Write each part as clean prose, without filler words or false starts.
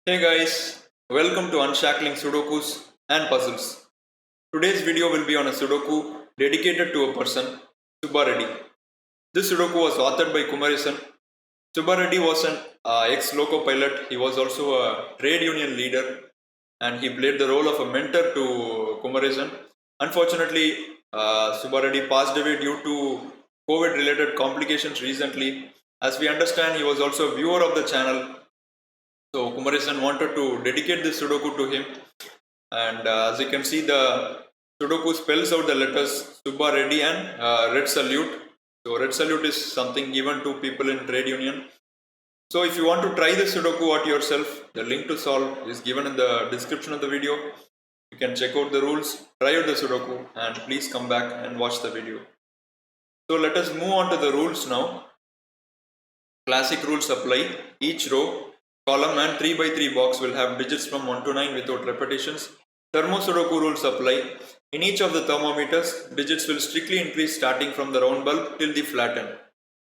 Hey guys, welcome to Unshackling Sudokus and Puzzles. Today's video will be on a Sudoku dedicated to a person, Subba Reddy. This Sudoku was authored by Kumarisan. Subba Reddy was an ex-loco pilot. He was also a trade union leader and he played the role of a mentor to Kumarisan. Unfortunately, Subba Reddy passed away due to COVID-related complications recently. As we understand, he was also a viewer of the channel, so Kumarisan wanted to dedicate this Sudoku to him, and as you can see, the Sudoku spells out the letters Subba Reddy and Red Salute. So Red Salute is something given to people in trade union. So if you want to try this Sudoku out yourself, the link to solve is given in the description of the video. You can check out the rules, try out the Sudoku, and please come back and watch the video. So let us move on to the rules now. Classic rules apply. Each row, column and 3 by 3 box will have digits from 1 to 9 without repetitions. Thermo Sudoku rules apply. In each of the thermometers, digits will strictly increase starting from the round bulb till the flat end.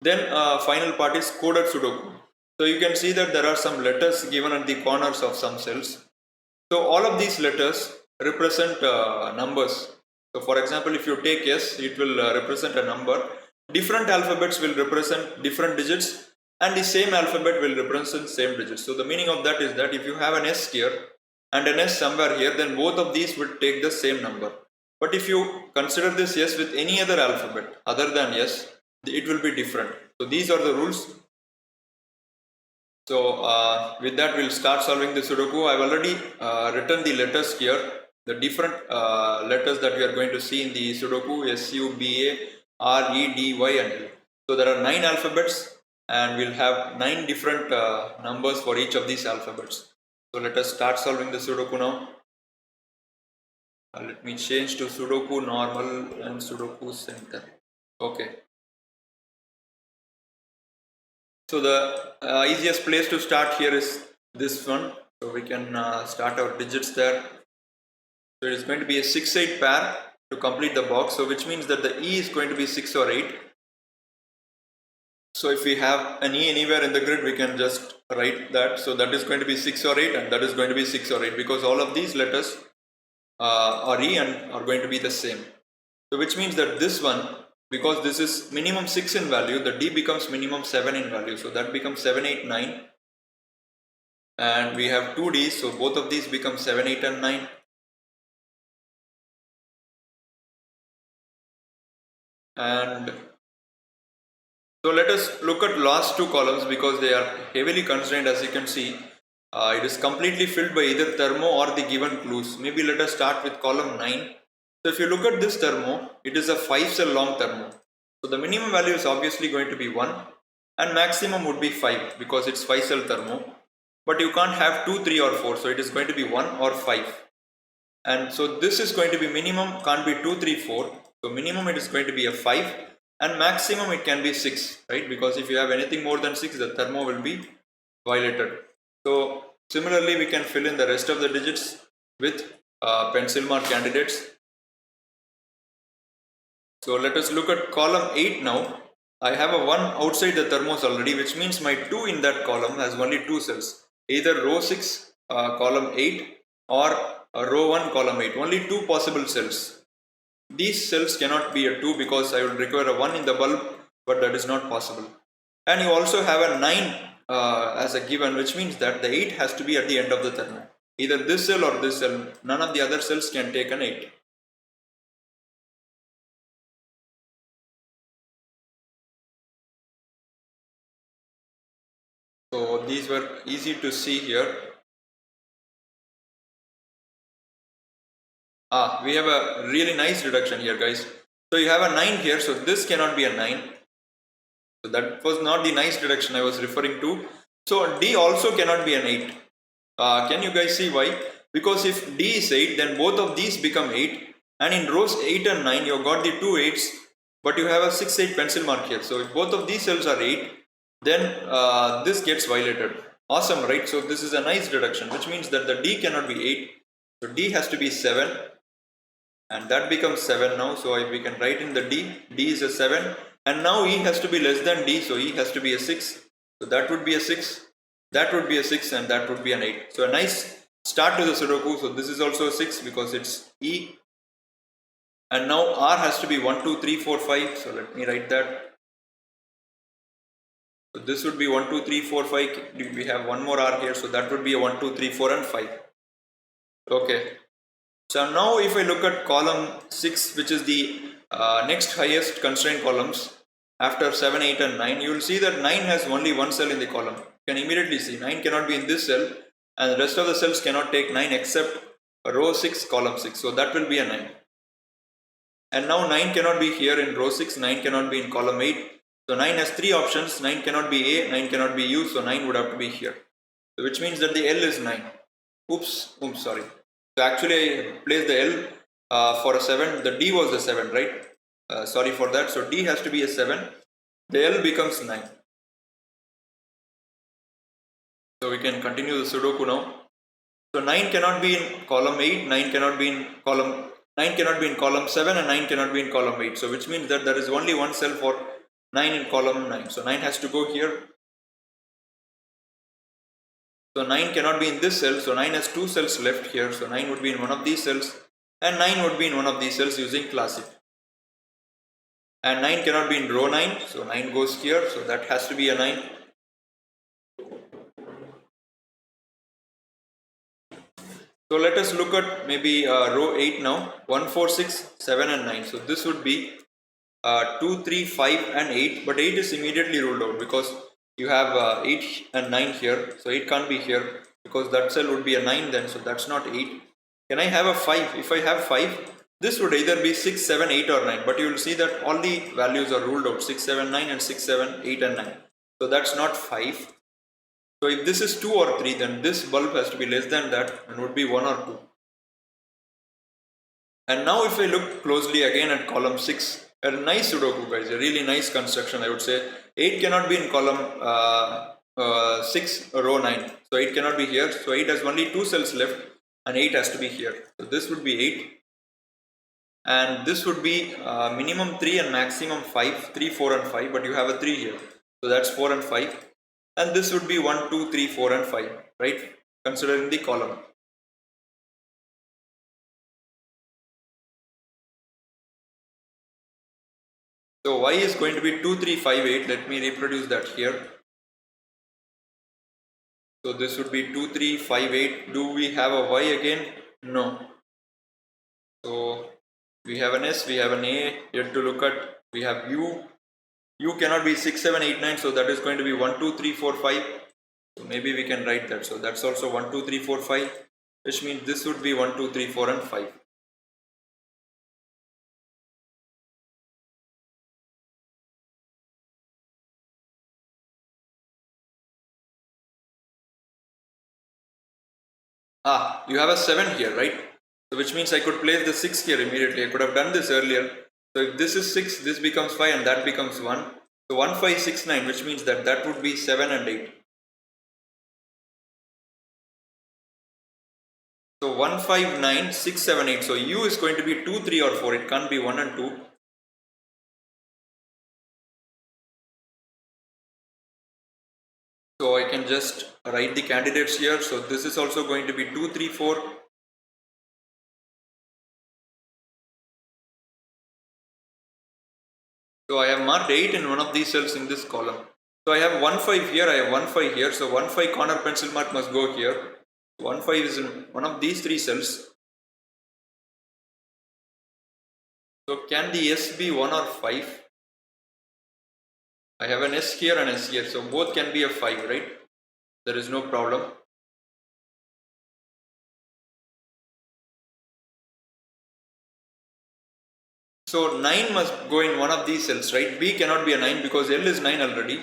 Then final part is coded Sudoku. So you can see that there are some letters given at the corners of some cells. So all of these letters represent numbers. So for example, if you take S, it will represent a number. Different alphabets will represent different digits and the same alphabet will represent same digits. So the meaning of that is that if you have an S here and an S somewhere here, then both of these would take the same number. But if you consider this S with any other alphabet other than S, it will be different. So these are the rules. So with that, we'll start solving the Sudoku. I've already written the letters here, the different letters that we are going to see in the Sudoku: S, U, B, A, R, E, D, Y, and L. So there are 9 alphabets and we'll have 9 different numbers for each of these alphabets. So let us start solving the Sudoku now. Let me change to Sudoku normal and Sudoku center. Okay. So the easiest place to start here is this one. So we can start our digits there. So it is going to be a 6-8 pair to complete the box. So which means that the E is going to be 6 or 8. So if we have an E anywhere in the grid, we can just write that. So that is going to be 6 or 8 and that is going to be 6 or 8 because all of these letters are E and are going to be the same. So which means that this one, because this is minimum 6 in value, the D becomes minimum 7 in value. So that becomes 7, 8, 9. And we have 2 Ds, so both of these become 7, 8 and 9. And so let us look at last 2 columns because they are heavily constrained. As you can see, it is completely filled by either thermo or the given clues. Maybe let us start with column 9. So if you look at this thermo, it is a 5 cell long thermo. So the minimum value is obviously going to be 1 and maximum would be 5 because it's 5 cell thermo. But you can't have 2, 3 or 4. So it is going to be 1 or 5. And so this is going to be minimum, can't be 2, 3, 4. So minimum it is going to be a 5 and maximum it can be 6, right? Because if you have anything more than 6, the thermo will be violated. So similarly, we can fill in the rest of the digits with pencil mark candidates. So let us look at column 8 now. I have a 1 outside the thermos already, which means my 2 in that column has only 2 cells. Either row 6, column 8 or row 1, column 8. Only 2 possible cells. These cells cannot be a 2 because I will require a 1 in the bulb, but that is not possible. And you also have a 9 as a given, which means that the 8 has to be at the end of the thermo. Either this cell or this cell, none of the other cells can take an 8. So these were easy to see here. We have a really nice reduction here, guys. So you have a 9 here, so this cannot be a 9. So that was not the nice reduction I was referring to. So D also cannot be an 8. Can you guys see why? Because if D is 8, then both of these become 8. And in rows 8 and 9, you have got the 2 8s, but you have a 6, 8 pencil mark here. So if both of these cells are 8, then this gets violated. Awesome, right? So this is a nice reduction, which means that the D cannot be 8. So D has to be 7. And that becomes 7 now. So we can write in the D. D is a 7. And now E has to be less than D. So E has to be a 6. So that would be a 6. that would be a 6 and that would be an 8. So a nice start to the Sudoku. So this is also a 6 because it's E. And now R has to be 1, 2, 3, 4, 5. So let me write that. So this would be 1, 2, 3, 4, 5. We have one more R here. So that would be a 1, 2, 3, 4 and 5. Okay. So now if I look at column 6, which is the next highest constraint columns after 7, 8 and 9, you will see that 9 has only one cell in the column. You can immediately see 9 cannot be in this cell and the rest of the cells cannot take 9 except row 6, column 6. So that will be a 9. And now 9 cannot be here in row 6, 9 cannot be in column 8. So 9 has 3 options, 9 cannot be A, 9 cannot be U, so 9 would have to be here. So which means that the L is 9. Oops, sorry. So actually I placed the L for a 7, the D was the 7, right? Sorry for that. So D has to be a 7, the L becomes 9. So we can continue the Sudoku now. So 9 cannot be in column 8, 9 cannot be in column 7 and 9 cannot be in column 8. So which means that there is only one cell for 9 in column 9. So 9 has to go here. So 9 cannot be in this cell. So 9 has 2 cells left here. So 9 would be in one of these cells and 9 would be in one of these cells using classic. And 9 cannot be in row 9. So 9 goes here. So that has to be a 9. So let us look at maybe row 8 now. 1, 4, 6, 7 and 9. So this would be 2, 3, 5 and 8. But 8 is immediately ruled out because you have 8 and 9 here. So 8 can't be here because that cell would be a 9 then. So that's not 8. Can I have a 5? If I have 5, this would either be 6, 7, 8 or 9. But you will see that all the values are ruled out. 6, 7, 9 and 6, 7, 8 and 9. So that's not 5. So if this is 2 or 3, then this bulb has to be less than that and would be 1 or 2. And now if I look closely again at column 6, a nice Sudoku guys, a really nice construction I would say. 8 cannot be in column 6 row 9. So 8 cannot be here. So 8 has only 2 cells left and 8 has to be here. So this would be 8. And this would be minimum 3 and maximum 5, 3, 4 and 5, but you have a 3 here. So that's 4 and 5. And this would be 1, 2, 3, 4 and 5, right? Considering the column. So y is going to be 2, 3, 5, 8. Let me reproduce that here. So this would be 2, 3, 5, 8. Do we have a y again? No. So we have an S, we have an A. Yet to look at, we have U. U cannot be 6, 7, 8, 9. So that is going to be 1, 2, 3, 4, 5. So maybe we can write that. So that's also 1, 2, 3, 4, 5. Which means this would be 1, 2, 3, 4 and 5. You have a 7 here, right? So which means I could place the 6 here immediately. I could have done this earlier. So if this is 6, this becomes 5 and that becomes 1. So 1, 5, 6, 9, which means that that would be 7 and 8. So 1, 5, 9, 6, 7, 8. So U is going to be 2, 3 or 4. It can't be 1 and 2. So I can just write the candidates here. So this is also going to be 2, 3, 4. So I have marked 8 in one of these cells in this column. So I have 1, 5 here, I have 1, 5 here. So 1, 5 corner pencil mark must go here. 1, 5 is in one of these 3 cells. So can the S be 1 or 5? I have an S here and S here. So both can be a 5, right? There is no problem. So 9 must go in one of these cells, right? B cannot be a 9 because L is 9 already.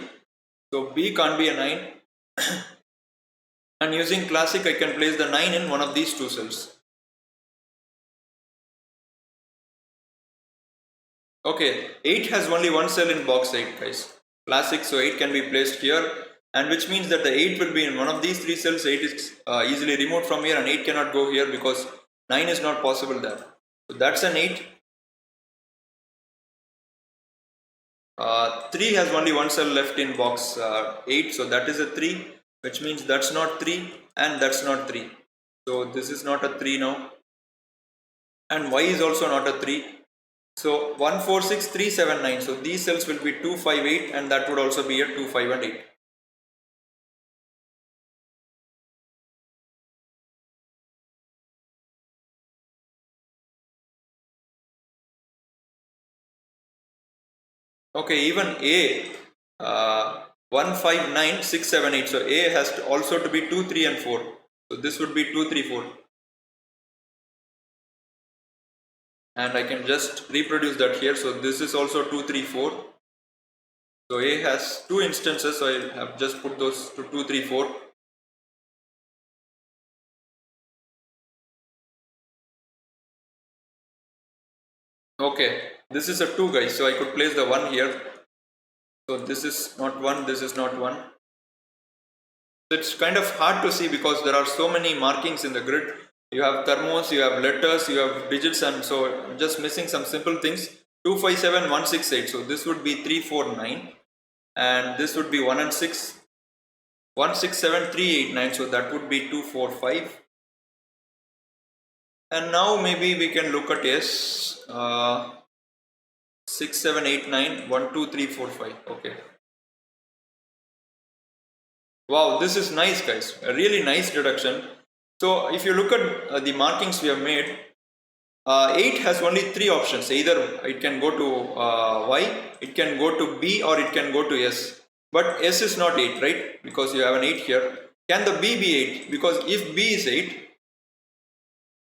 So B can't be a 9. And using classic, I can place the 9 in one of these 2 cells. Okay, 8 has only one cell in box 8, guys. Classic, so 8 can be placed here. And which means that the 8 will be in one of these 3 cells. 8 is easily removed from here and 8 cannot go here because 9 is not possible there. So that's an 8. 3 has only one cell left in box 8, so that is a 3. which means that's not 3 and that's not 3. So this is not a 3 now, and y is also not a 3. So 1 4 6 3 7 9. So these cells will be 2 5 8, and that would also be a 2 5 and 8. Okay, even A, 1 5 9 6 7 8. So A has to also to be 2 3 and 4. So this would be 2 3 4. And I can just reproduce that here. So this is also 2 3 4. So A has two instances, so I have just put those to 2 3 4. Okay, this is a 2, guys, so I could place the 1 here. So this is not 1, this is not 1. It's kind of hard to see because there are so many markings in the grid. You have thermos, you have letters, you have digits, and so I'm just missing some simple things. 2 5 7 1 6 8. So this would be 3 4 9, and this would be 1 and 6. 1 6 7 3 8 9. So that would be 2 4 5. And now maybe we can look at S. 6 7 8 9 1 2 3 4 5. Okay. Wow, this is nice, guys. A really nice deduction. So if you look at the markings we have made, 8 has only 3 options. Either it can go to Y, it can go to B, or it can go to S. But S is not 8, right? Because you have an 8 here. Can the B be 8? Because if B is 8,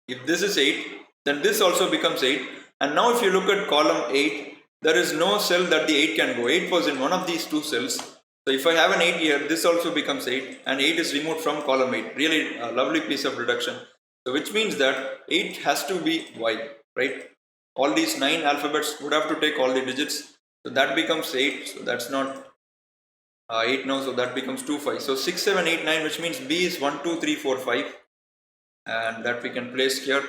if this is 8, then this also becomes 8. And now if you look at column 8, there is no cell that the 8 can go. 8 was in one of these two cells. So if I have an 8 here, this also becomes 8, and 8 is removed from column 8. Really a lovely piece of reduction. So which means that 8 has to be Y, right? All these 9 alphabets would have to take all the digits. So that becomes 8. So that's not 8 now. So that becomes 2 5. So 6 7 8 9, which means B is 1 2 3 4 5, and that we can place here.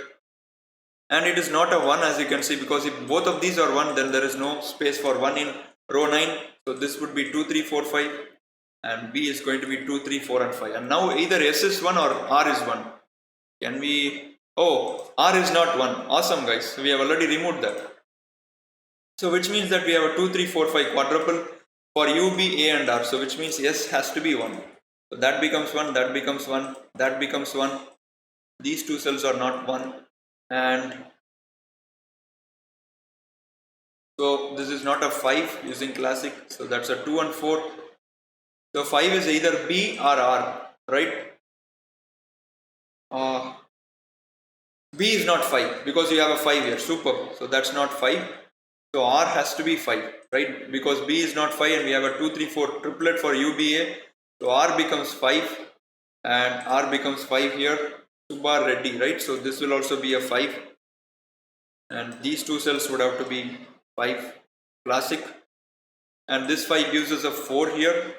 And it is not a 1, as you can see, because if both of these are 1, then there is no space for 1 in row 9. So this would be 2 3 4 5, and B is going to be 2 3 4 and 5. And now either S is 1 or R is 1. Can we... Oh, R is not 1. Awesome, guys. So we have already removed that. So which means that we have a 2 3 4 5 quadruple for U, B, A and R. So which means S has to be 1. So that becomes 1, that becomes 1, that becomes 1. These two cells are not 1. And so this is not a 5 using classic. So that's a 2 and 4. So 5 is either B or R, right? B is not 5 because you have a 5 here. Super. So that's not 5. So R has to be 5, right? Because B is not 5 and we have a 2 3 4 triplet for UBA. So R becomes 5 and R becomes 5 here. Subbar Reddy, right? So this will also be a 5. And these two cells would have to be 5 classic. And this 5 gives us a 4 here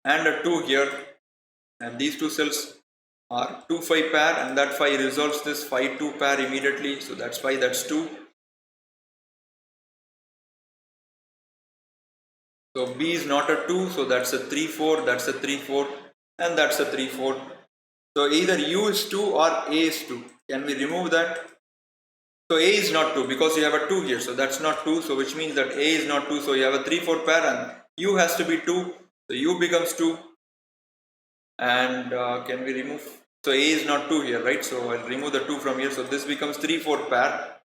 and a 2 here. And these two cells are 2 5 pair, and that 5 resolves this 5 2 pair immediately. So that's 5, that's 2. So B is not a 2, so that's a 3 4, that's a 3 4, and that's a 3 4. So either U is 2 or A is 2. Can we remove that? So A is not 2 because you have a 2 here, so that's not 2. So which means that A is not 2, so you have a 3 4 pair and U has to be 2. So U becomes 2. And can we remove? So A is not 2 here, right? So I'll remove the 2 from here. So this becomes 3 4 pair.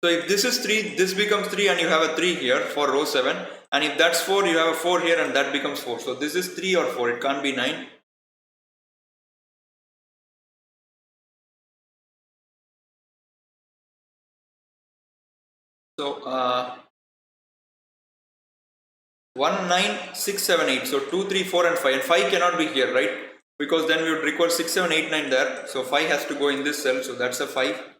So if this is 3, this becomes 3 and you have a 3 here for row 7. And if that's 4, you have a 4 here and that becomes 4. So this is 3 or 4, it can't be 9. So 1 9 6 7 8. So 2 3 4 and 5. And 5 cannot be here, right? Because then we would require 6 7 8 9 there. So 5 has to go in this cell. So that's a 5.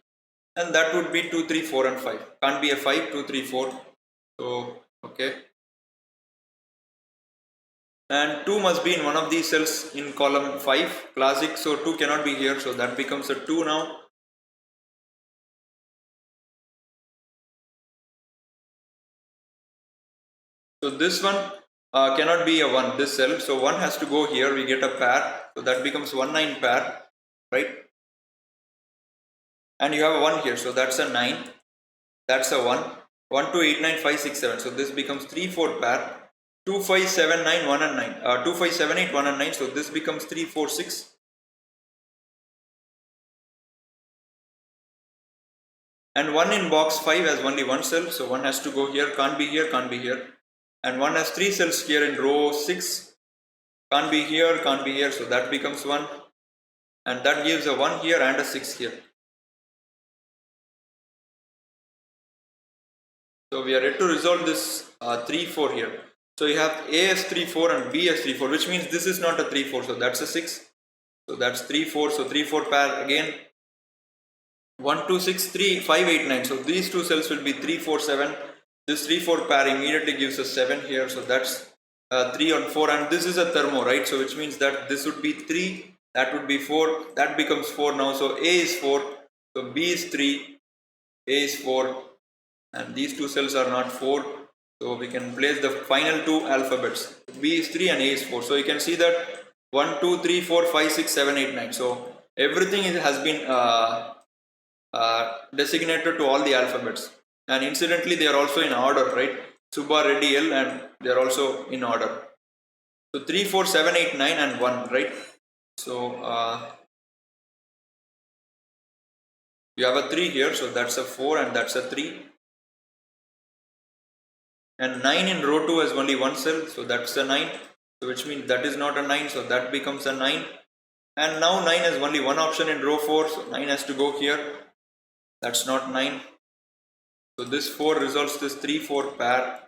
And that would be 2 3 4 and 5. Can't be a 5 2 3 4. So okay. And 2 must be in one of these cells in column 5 classic. So 2 cannot be here. So that becomes a 2 now. So this one cannot be a 1, this cell. So 1 has to go here, we get a pair. So that becomes 1 9 pair, right? And you have a 1 here, so that's a 9. That's a 1. 1 2 8 9 5 6 7. So this becomes 3 4 pair. 2 5 7 9 1 and 9. 2 5 7 8 1 and 9. So this becomes 3 4 6. And 1 in box 5 has only one cell, so 1 has to go here, can't be here, can't be here. And 1 has 3 cells here in row 6, can't be here, can't be here, so that becomes 1. And that gives a 1 here and a 6 here. So we are ready to resolve this 3 4 here. So you have A as 3 4 and B as 3 4, which means this is not a 3 4, so that's a 6. So that's 3 4, so 3 4 pair again. 1 2 6 3 5 8 9. So these two cells will be 3 4 7. This 3 4 pair immediately gives us 7 here. So that's 3 on 4, and this is a thermo, right? So which means that this would be 3, that would be 4, that becomes 4 now. So A is 4, so B is 3, A is 4, and these two cells are not 4. So we can place the final two alphabets. B is 3 and A is 4. So you can see that 1 2 3 4 5 6 7 8 9. So everything has been designated to all the alphabets, and incidentally they are also in order, right? Subba, Reddy, L, and they are also in order. So 3 4 7 8 9 and 1, right? So you have a 3 here, so that's a 4 and that's a 3. And 9 in row 2 has only one cell, so that's a 9, so which means that is not a 9, so that becomes a 9. And now 9 has only one option in row 4, so 9 has to go here, that's not 9. So this 4 resolves this 3 4 pair.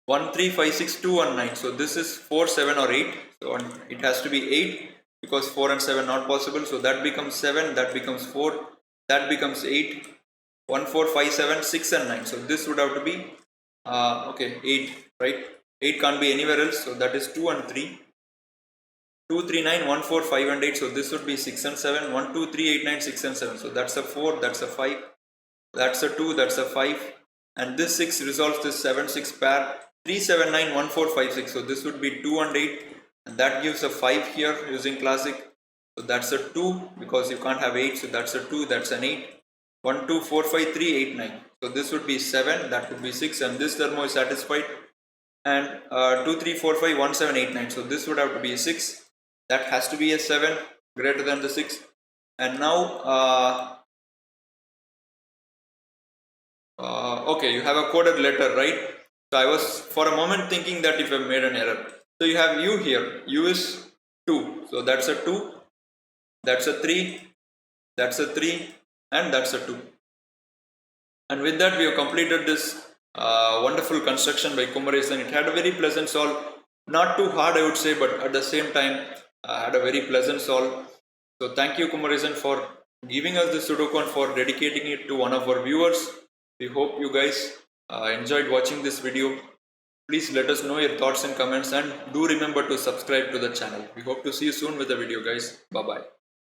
1 3 5 6 2 and 9. So this is 4 7 or 8. So it has to be 8 because 4 and 7 not possible. So that becomes 7, that becomes 4, that becomes 8. 1 4 5 7 6 and 9. So this would have to be 8, right? 8 can't be anywhere else. So that is 2 and 3. 2 3 9 1 4 5 and 8. So this would be 6 and 7. 1 2 3 8 9 6 and 7. So that's a 4, that's a 5, that's a 2, that's a 5. And this 6 resolves this 7 6 pair. 3 7 9 1 4 5 6. So this would be 2 and 8, and that gives a 5 here using classic. So that's a 2 because you can't have 8. So that's a 2, that's an 8. 1 2 4 5 3 8 9. So this would be 7, that would be 6, and this thermo is satisfied. And 2 3 4 5 1 7 8 9. So this would have to be a 6, that has to be a 7 greater than the 6. And now okay, you have a coded letter, right? So I was for a moment thinking that if I made an error. So you have U here, U is 2, so that's a 2, that's a 3, that's a 3, and that's a 2. And with that we have completed this wonderful construction by Kumaresan. It had a very pleasant solve, not too hard I would say, but at the same time had a very pleasant solve. So thank you Kumaresan for giving us the Sudoku and for dedicating it to one of our viewers. We hope you guys enjoyed watching this video. Please let us know your thoughts and comments, and do remember to subscribe to the channel. We hope to see you soon with the video, guys. Bye bye.